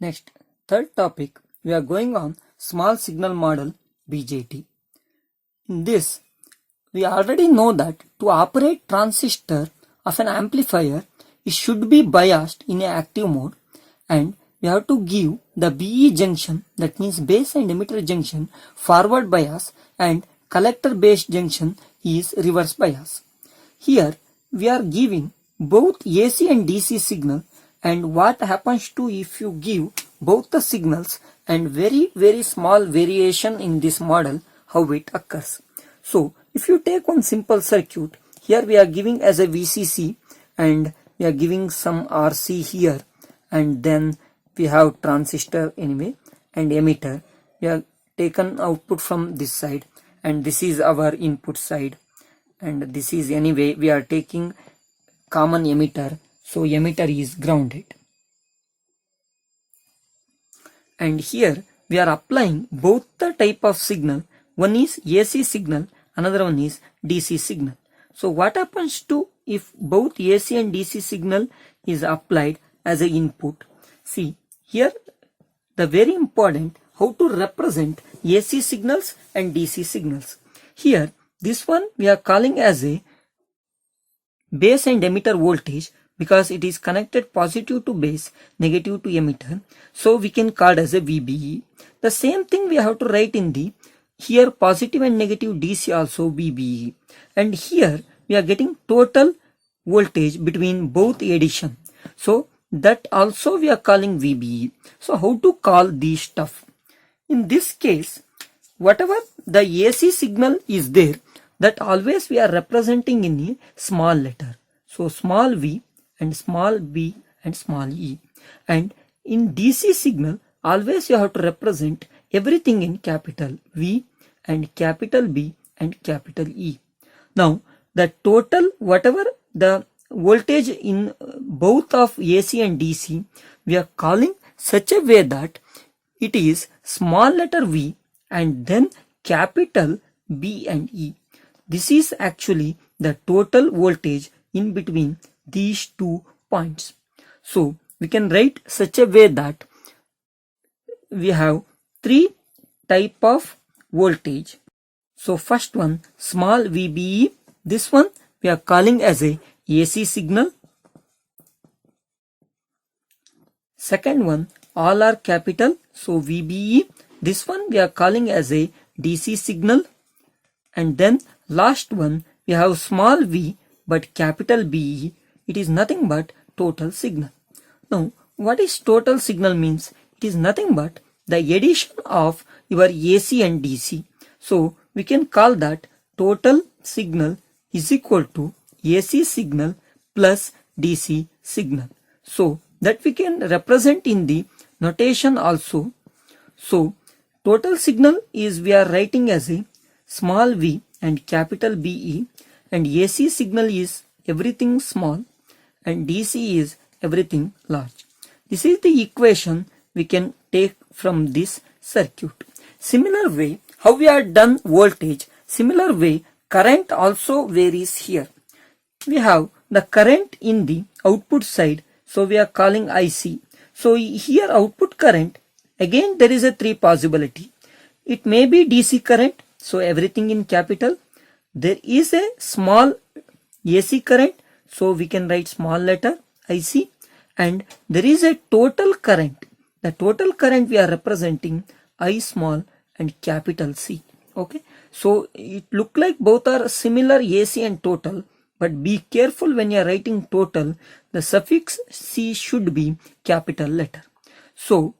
Next, third topic, we are going on small signal model BJT. In this, we already know that to operate transistor of an amplifier, it should be biased in a active mode, and we have to give the BE junction, that means base and emitter junction, forward bias, and collector base junction is reverse bias. Here we are giving both AC and DC signal, and what happens to if you give both the signals and very small variation in this model, how it occurs. So if you take one simple circuit, here we are giving as a VCC and we are giving some RC here, and then we have transistor anyway and emitter. We have taken output from this side and this is our input side, and this is anyway we are taking common emitter, so emitter is grounded. And here we are applying both the type of signal, one is AC signal, another one is DC signal. So what happens to if both AC and DC signal is applied as an input? See here the very important how to represent AC signals and DC signals. Here this one we are calling as a base and emitter voltage because it is connected positive to base, negative to emitter, so we can call it as a VBE. The same thing we have to write in the here positive and negative DC also VBE, and here we are getting total voltage between both addition, so that also we are calling VBE. So how to call these stuff? In this case, whatever the AC signal is there, that always we are representing in a small letter, so small v and small b and small e, and in DC signal always you have to represent everything in capital V and capital B and capital E. Now the total whatever the voltage in both of AC and DC, we are calling such a way that it is small letter V and then capital B and E. This is actually the total voltage in between these 2 points. So we can write such a way that we have 3 type of voltage. So first one small VBE, this one we are calling as a AC signal. Second one all are capital, so VBE, this one we are calling as a DC signal. And then last one we have small v but capital BE, it is nothing but total signal. Now what is total signal means? It is nothing but the addition of your AC and DC. So we can call that total signal is equal to AC signal plus DC signal. So that we can represent in the notation also. So total signal is we are writing as a small v and capital BE, and AC signal is everything small and DC is everything large. This is the equation we can take from this circuit. Similar way how we are done voltage, similar way current also varies here. We have the current in the output side, so we are calling IC. So here output current, again there is a 3 possibility. It may be DC current, so everything in capital. There is a small AC current, so we can write small letter IC, and there is a total current. The total current we are representing I small and capital C. Okay, so it look like both are similar AC and total, but be careful when you are writing total, the suffix C should be capital letter. So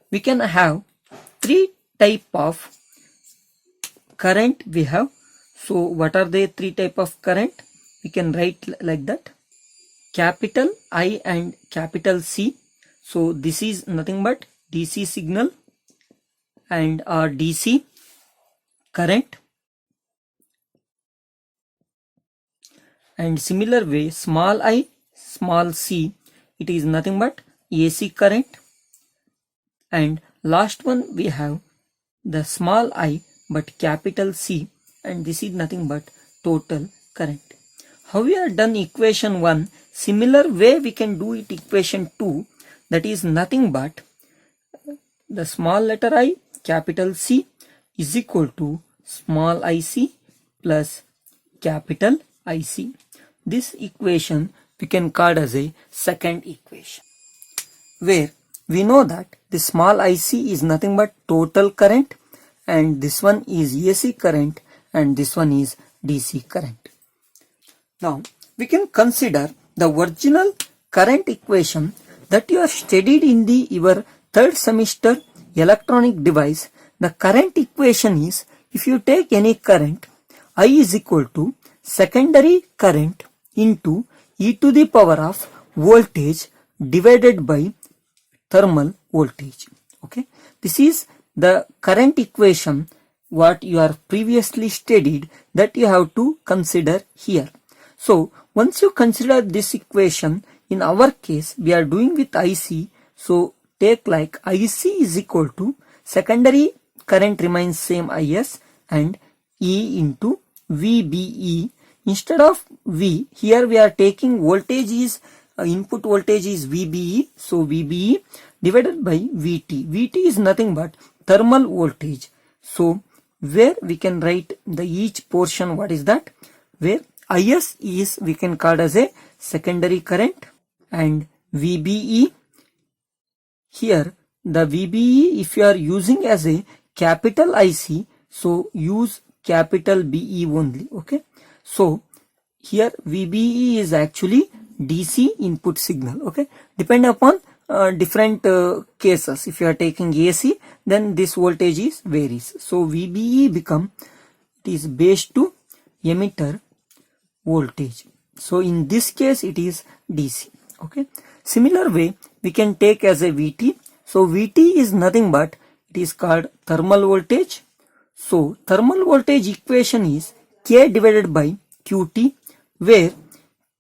we can have 3 type of current we have. So what are the 3 type of current? We can write like that, capital I and capital C. So this is nothing but DC signal and our DC current, and similar way small I small c, it is nothing but AC current. And last one we have the small I but capital C, and this is nothing but total current. How we are done equation 1, similar way we can do it equation 2, that is nothing but the small letter I capital C is equal to small ic plus capital IC. This equation we can call as a second equation, where we know that the small IC is nothing but total current, and this one is AC current, and this one is DC current. Now we can consider the original current equation that you have studied in your third semester electronic device. The current equation is, if you take any current, I is equal to secondary current into e to the power of voltage divided by thermal voltage. Okay, this is the current equation what you are previously studied, that you have to consider here. So once you consider this equation, in our case we are doing with IC, so take like IC is equal to secondary current remains same IS and E into VBE. Instead of V, here we are taking voltage is input voltage is VBE, so VBE divided by VT. VT is nothing but thermal voltage. So where we can write the each portion, what is that, where IS is we can call as a secondary current, and VBE, here the VBE if you are using as a capital IC, so use capital BE only. Okay, so here VBE is actually DC input signal. Okay, depend upon different cases. If you are taking AC, then this voltage is varies. So VBE become, it is base to emitter voltage. So in this case it is DC. Okay, similar way we can take as a VT. So VT is nothing but, it is called thermal voltage. So thermal voltage equation is K divided by QT, where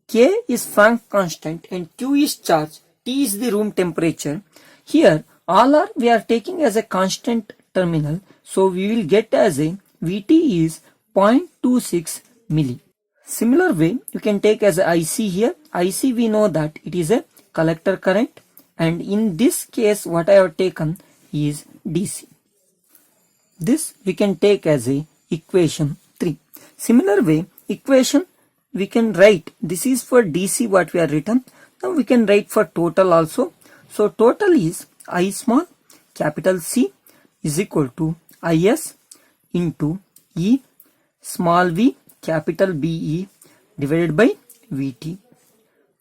K is Planck constant and Q is charge, T is the room temperature. Here all are we are taking as a constant terminal, so we will get as a VT is 0.26 milli. Similar way you can take as a IC here. IC we know that it is a collector current, and in this case what I have taken is DC. This we can take as a equation 3. Similar way equation we can write, this is for DC what we are written. Now we can write for total also. So total is I small capital C is equal to IS into E small v capital BE divided by VT.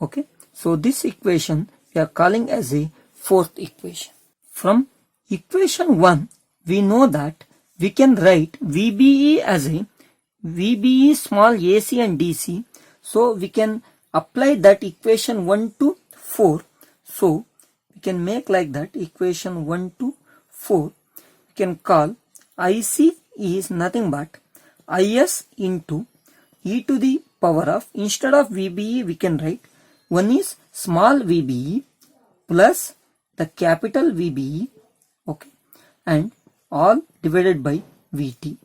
Okay, so this equation we are calling as a fourth equation. From equation 1 we know that we can write VBE as a VBE small AC and DC. So we can apply that equation 1 to 4. So we can make like that equation 1 to 4. We can call IC is nothing but IS into e to the power of, instead of VBE we can write, one is small VBE plus the capital VBE. Okay, and all divided by VT.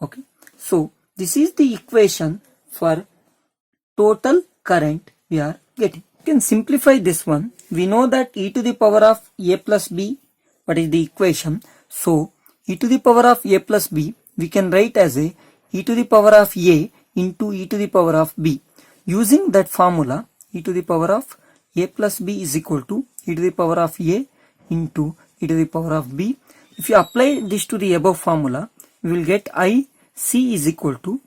Okay, so this is the equation for total current we are getting. You can simplify this one. We know that e to the power of A plus B, what is the equation? So e to the power of A plus B we can write as a e to the power of A into e to the power of B. Using that formula, e to the power of A plus B is equal to e to the power of A into e to the power of B. If you apply this to the above formula, we will get IC is equal to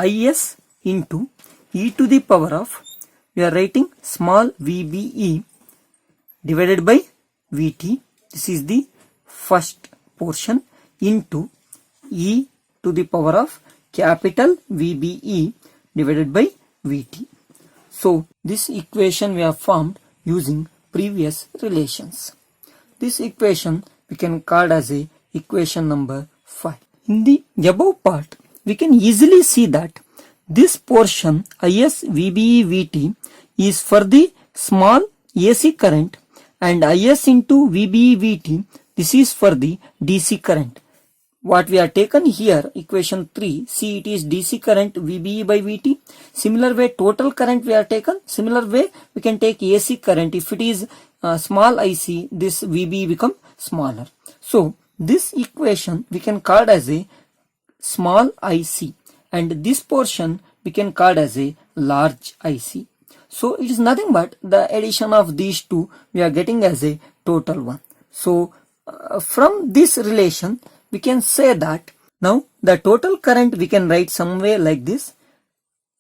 IS into e to the power of, we are writing small VBE divided by VT. This is the first portion, into e to the power of capital VBE divided by VT. So this equation we have formed using previous relations. This equation we can call as a equation number 5. In the above part we can easily see that this portion IS VBE VT is for the small AC current and Is into VBE VT, this is for the DC current. What we are taken here, equation 3, see it is DC current VBE by VT. Similar way total current we are taken. Similar way we can take AC current. If it is small IC, this VBE become smaller. So this equation we can call as a small IC and this portion we can call as a large IC. So it is nothing but the addition of these two we are getting as a total one. So from this relation we can say that now the total current we can write some way like this.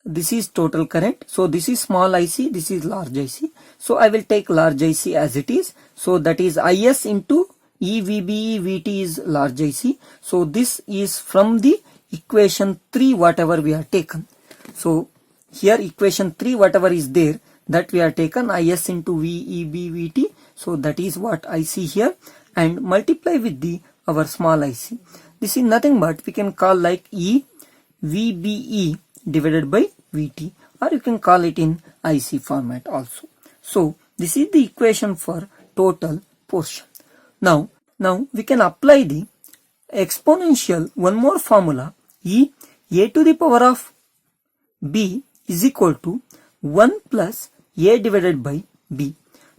This is total current. So this is small IC, this is large IC. So I will take large IC as it is. So that is Is into EVBE VT is large IC. So this is from the equation 3 whatever we are taken. So here equation 3 whatever is there that we are taken Is into VEB VT. So that is what I see here and multiply with the our small IC. This is nothing but we can call like E VBE divided by VT, or you can call it in IC format also. So this is the equation for total portion. Now we can apply the exponential one more formula, E a to the power of B is equal to 1 plus A divided by B.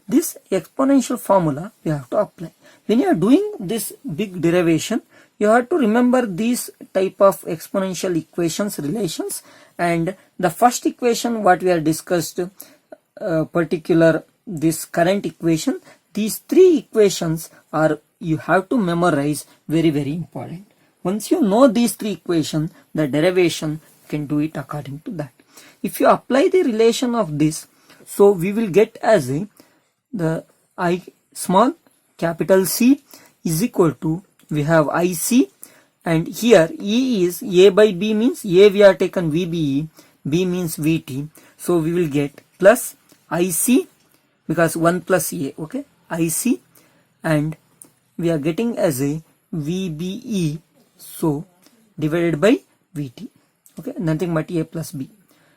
This exponential formula we have to apply. When you are doing this big derivation, you have to remember these type of exponential equations relations, and the first equation what we are discussed particular this current equation, these three equations are you have to memorize, very important. Once you know these three equations, the derivation you can do it according to that. If you apply the relation of this, so we will get as a the I small capital C is equal to we have IC, and here E is A by B means A we are taken VBE, B means VT. So we will get plus IC because 1 plus A, okay, IC, and we are getting as a VBE, so divided by VT, okay, nothing but A plus B.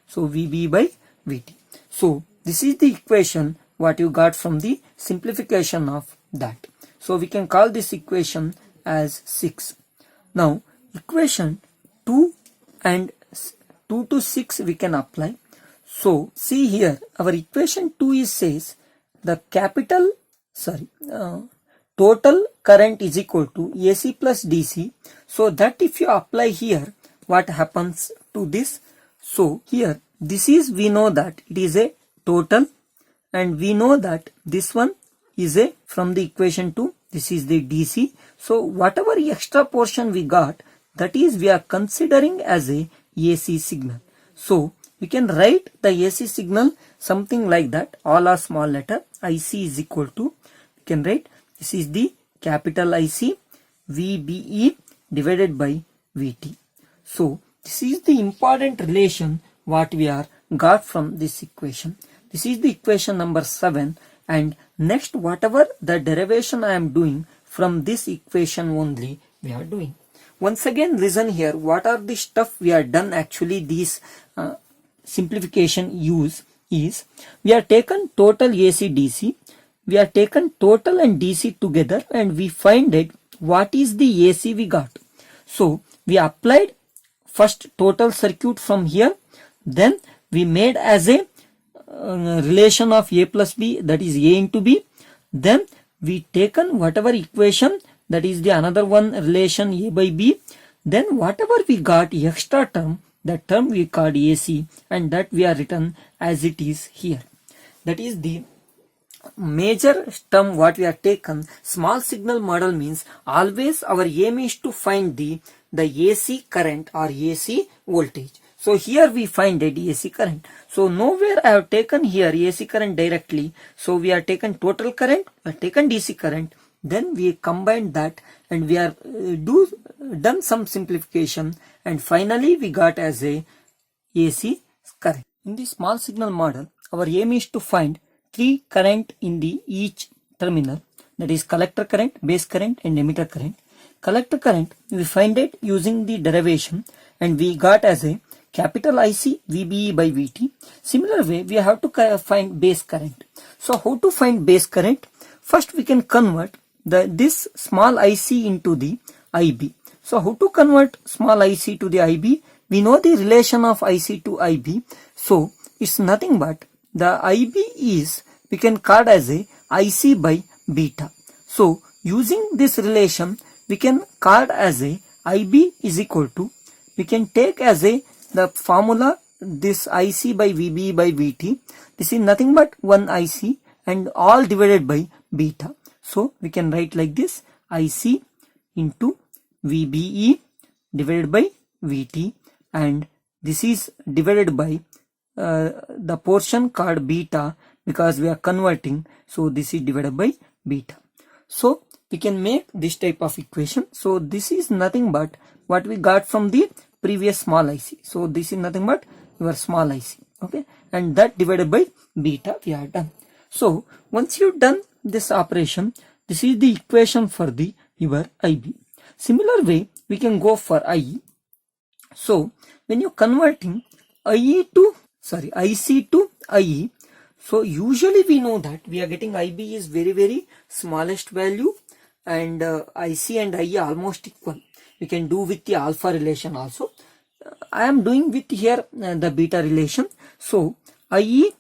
So VB by VT. So this is the equation what you got from the simplification of that. So we can call this equation as 6. Now equation 2 and 2 to 6 we can apply. So see here our equation 2 is says the total current is equal to AC plus DC. So that if you apply here, what happens to this? So here this is, we know that it is a total, and we know that this one is a from the equation 2, this is the DC. So whatever extra portion we got, that is we are considering as a AC signal. So we can write the AC signal something like that, all are small letter. IC is equal to, we can write this is the capital IC VBE divided by VT. So this is the important relation what we are got from this equation. This is the equation number 7, and next whatever the derivation I am doing from this equation only we are doing. Once again listen here, what are the stuff we are done actually these simplification use is, we are taken total AC DC, we are taken total and DC together, and we find it what is the AC we got. So we applied first total circuit from here, then we made as a relation of A plus B, that is A into B, then we taken whatever equation, that is the another one relation A by B, then whatever we got extra term, that term we called AC, and that we are written as it is here. That is the major term what we are taken. Small signal model means always our aim is to find the AC current or AC voltage. So here we find it AC current. So nowhere I have taken here AC current directly. So we are taken total current, we are taken DC current, then we combined that, and we are done some simplification, and finally we got as a AC current. In the small signal model, our aim is to find 3 current in the each terminal, that is collector current, base current, and emitter current. Collector current we find it using the derivation, and we got as a capital IC VBE by VT. Similar way, we have to find base current. So how to find base current? First we can convert this small IC into the IB. So how to convert small IC to the IB? We know the relation of IC to IB. So it's nothing but the IB is, we can call as a IC by beta. So using this relation, we can call as a IB is equal to, we can take as a the formula this IC by VB by VT. This is nothing but 1 IC and all divided by beta. So we can write like this, IC into VBE divided by VT, and this is divided by the portion called beta because we are converting. So this is divided by beta. So we can make this type of equation. So this is nothing but what we got from the previous small IC. So this is nothing but your small IC. Okay, and that divided by beta we are done. So once you've done this operation, this is the equation for the your IB. Similar way we can go for IE. So when you're converting IC to IE, so usually we know that we are getting IB is very smallest value, and IC and IE almost equal. We can do with the alpha relation also. I am doing with here the beta relation. So IE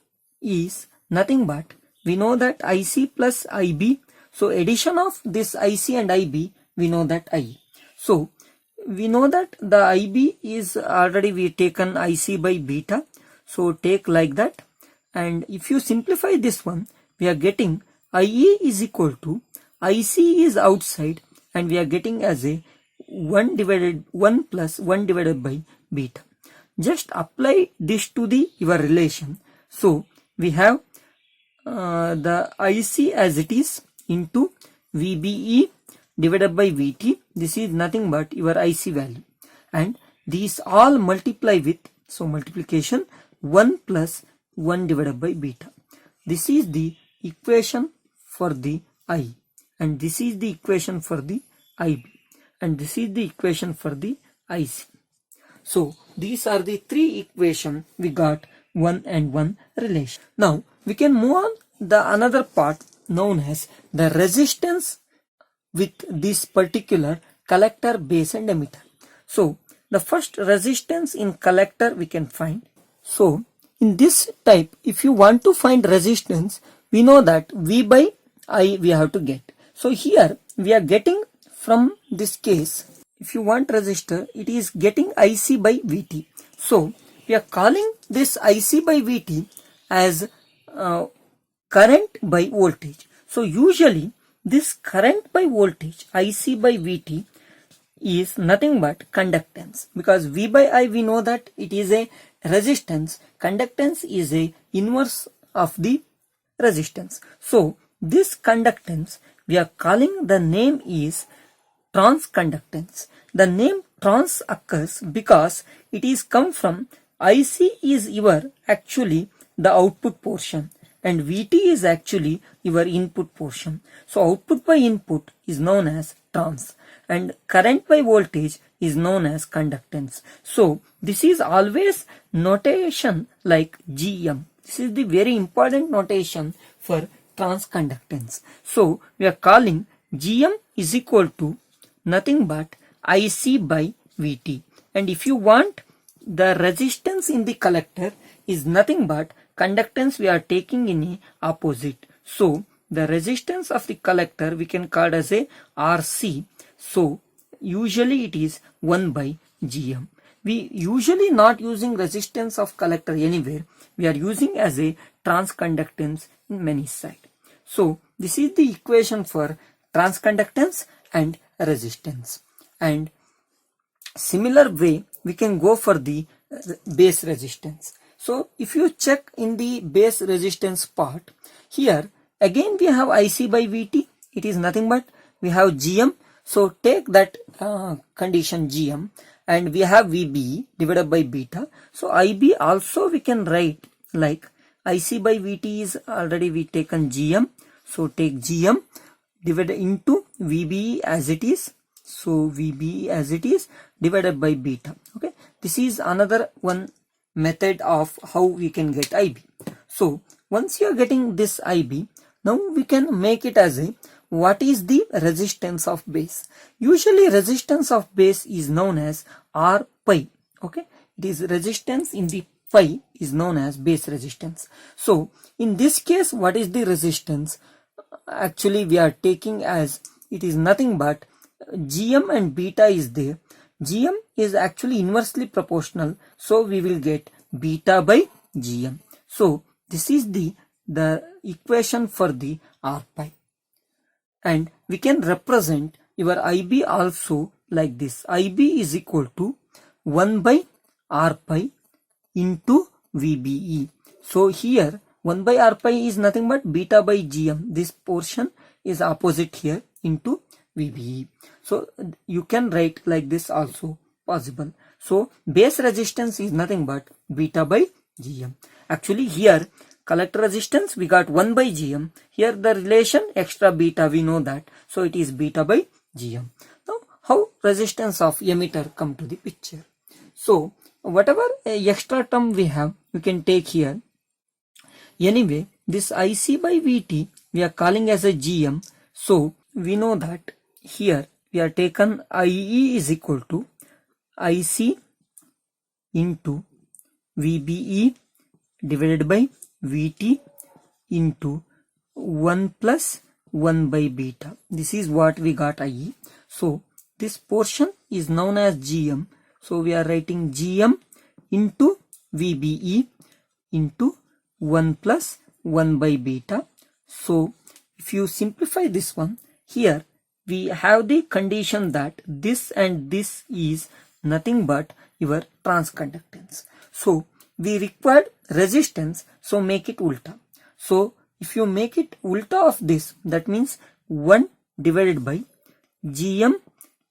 is nothing but, we know that IC plus IB. So addition of this IC and IB, we know that IE. So we know that the IB is already we taken IC by beta. So take like that. And if you simplify this one, we are getting IE is equal to, IC is outside, and we are getting as a 1 plus 1 divided by beta. Just apply this to the your relation. So we have the IC as it is into VBE divided by VT. This is nothing but your IC value, and these all multiply with, so multiplication 1 plus 1 divided by beta. This is the equation for the I, and this is the equation for the IB, and this is the equation for the IC. So these are the three equations we got, 1 and 1 relation. Now we can move on the another part known as the resistance with this particular collector, base and emitter. So the first resistance in collector we can find. So in this type, if you want to find resistance, we know that V by I we have to get. So here we are getting from this case, if you want resistor, it is getting IC by VT. So we are calling this IC by VT as current by voltage. So usually this current by voltage, IC by VT, is nothing but conductance, because V by I we know that it is a resistance. Conductance is a inverse of the resistance. So this conductance we are calling, the name is transconductance. The name trans occurs because it is come from IC is your actually the output portion, and VT is actually your input portion. So output by input is known as trans, and current by voltage is known as conductance. So this is always notation like GM. This is the very important notation for transconductance. So we are calling GM is equal to nothing but IC by VT. And if you want the resistance in the collector is nothing but conductance we are taking in a opposite. So the resistance of the collector we can call as a RC. So usually it is 1 by GM. We usually not using resistance of collector anywhere. We are using as a transconductance in many sides. So this is the equation for transconductance and resistance. And similar way we can go for the base resistance. So if you check in the base resistance part, here again we have IC by VT. It is nothing but we have GM. So take that condition GM, and we have VB divided by beta. So IB also we can write like IC by VT is already we taken GM. So take GM divided into VB as it is. So VB as it is divided by beta. Okay, this is another one method of how we can get IB. So once you are getting this IB, now we can make it as a what is the resistance of base. Usually resistance of base is known as R pi. Okay, it is resistance in the pi is known as base resistance. So in this case, what is the resistance? Actually we are taking as it is nothing but GM and beta is there. GM is actually inversely proportional, so we will get beta by GM. So this is the equation for the R pi. And we can represent your IB also like this. IB is equal to 1 by R pi into VBE. So here 1 by R pi is nothing but beta by GM. This portion is opposite here into VBE. So you can write like this also possible. So base resistance is nothing but beta by GM. Actually here collector resistance we got 1 by GM. Here the relation extra beta we know that. So it is beta by GM. Now how resistance of emitter come to the picture? So whatever extra term we have, we can take here. Anyway, this IC by VT we are calling as a GM. So we know that here we are taken IE is equal to IC into VBE divided by VT into 1 plus 1 by beta. This is what we got IE. So this portion is known as GM. So we are writing GM into VBE into 1 plus 1 by beta. So if you simplify this one, here we have the condition that this and this is nothing but your transconductance. So we required resistance, so make it ulta. So if you make it ulta of this, that means 1 divided by GM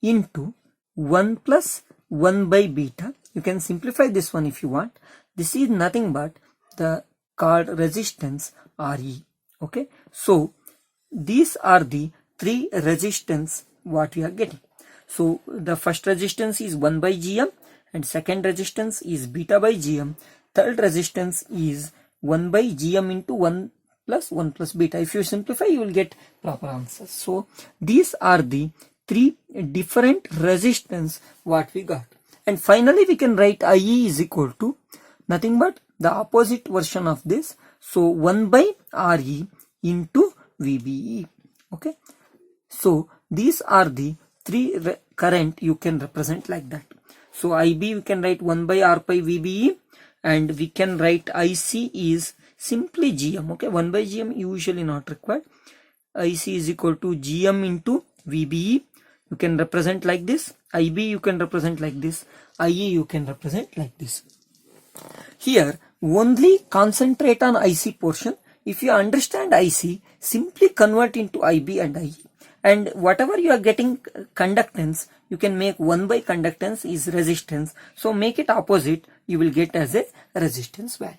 into 1 plus 1 by beta. You can simplify this one if you want. This is nothing but the called resistance RE. Okay, so these are the three resistance what we are getting. So the first resistance is 1 by GM, and second resistance is beta by GM. Third resistance is 1 by GM into 1 plus beta. If you simplify, you will get proper answers. So these are the three different resistance what we got. And finally we can write IE is equal to nothing but the opposite version of this. So 1 by RE into VBE. Okay. So these are the three current you can represent like that. So IB we can write 1 by R pi VBE, and we can write IC is simply GM. Okay, 1 by GM usually not required. IC is equal to GM into VBE. You can represent like this. IB you can represent like this. IE you can represent like this. Here only concentrate on IC portion. If you understand IC, simply convert into IB and IE. And whatever you are getting conductance, you can make 1 by conductance is resistance. So make it opposite, you will get as a resistance value.